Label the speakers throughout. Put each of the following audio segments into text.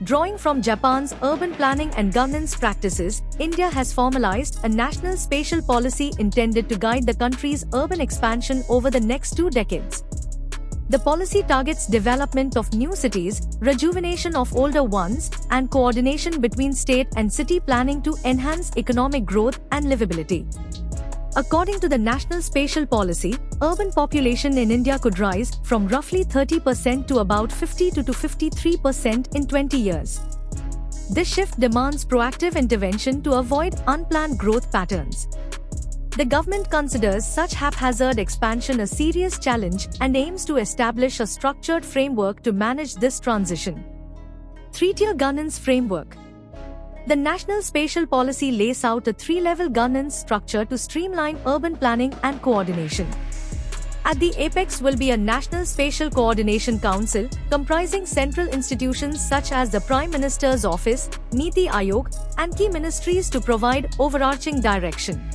Speaker 1: Drawing from Japan's urban planning and governance practices, India has formalized a national spatial policy intended to guide the country's urban expansion over the next 2 decades. The policy targets development of new cities, rejuvenation of older ones, and coordination between state and city planning to enhance economic growth and livability. According to the National Spatial Policy, urban population in India could rise from roughly 30% to about 50 to 53% in 20 years. This shift demands proactive intervention to avoid unplanned growth patterns. The government considers such haphazard expansion a serious challenge and aims to establish a structured framework to manage this transition. 3-tier governance framework. The National Spatial Policy lays out a 3-level governance structure to streamline urban planning and coordination. At the apex will be a National Spatial Coordination Council, comprising central institutions such as the Prime Minister's Office, Niti Aayog, and key ministries to provide overarching direction.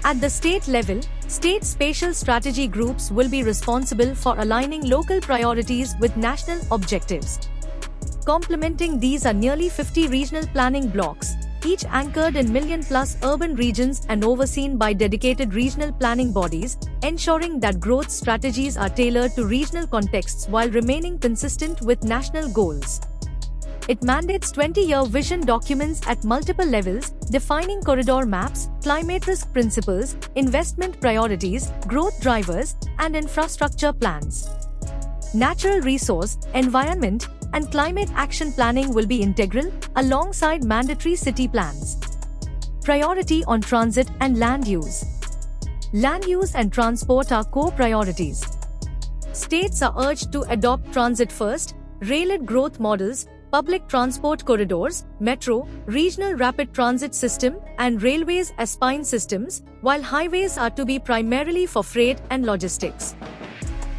Speaker 1: At the state level, state spatial strategy groups will be responsible for aligning local priorities with national objectives. Complementing these are nearly 50 regional planning blocks, each anchored in million-plus urban regions and overseen by dedicated regional planning bodies, ensuring that growth strategies are tailored to regional contexts while remaining consistent with national goals. It mandates 20-year vision documents at multiple levels, defining corridor maps, climate risk principles, investment priorities, growth drivers, and infrastructure plans. Natural resource, environment, and climate action planning will be integral, alongside mandatory city plans. Priority on transit and land use. Land use and transport are core priorities. States are urged to adopt transit-first, rail-led growth models, public transport corridors, metro, regional rapid transit system, and railways as spine systems, while highways are to be primarily for freight and logistics.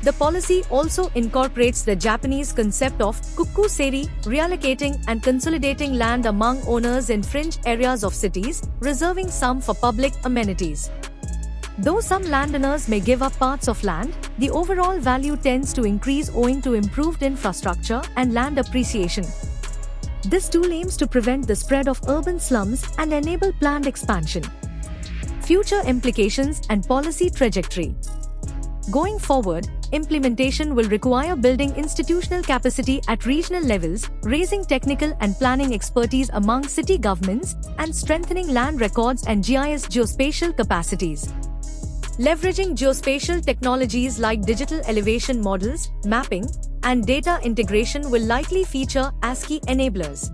Speaker 1: The policy also incorporates the Japanese concept of kukku-seri, reallocating and consolidating land among owners in fringe areas of cities, reserving some for public amenities. Though some landowners may give up parts of land, the overall value tends to increase owing to improved infrastructure and land appreciation. This tool aims to prevent the spread of urban slums and enable planned expansion. Future implications and policy trajectory. Going forward, implementation will require building institutional capacity at regional levels, raising technical and planning expertise among city governments, and strengthening land records and GIS geospatial capacities. Leveraging geospatial technologies like digital elevation models, mapping, and data integration will likely feature as key enablers.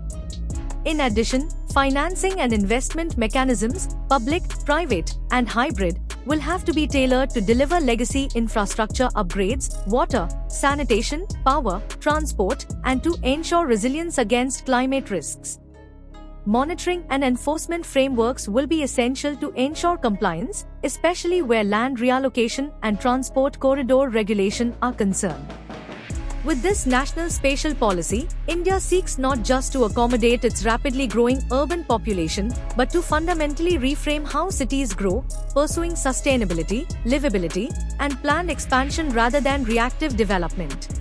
Speaker 1: In addition, financing and investment mechanisms, public, private, and hybrid, will have to be tailored to deliver legacy infrastructure upgrades, water, sanitation, power, transport, and to ensure resilience against climate risks. Monitoring and enforcement frameworks will be essential to ensure compliance, especially where land reallocation and transport corridor regulation are concerned. With this national spatial policy, India seeks not just to accommodate its rapidly growing urban population, but to fundamentally reframe how cities grow, pursuing sustainability, livability, and planned expansion rather than reactive development.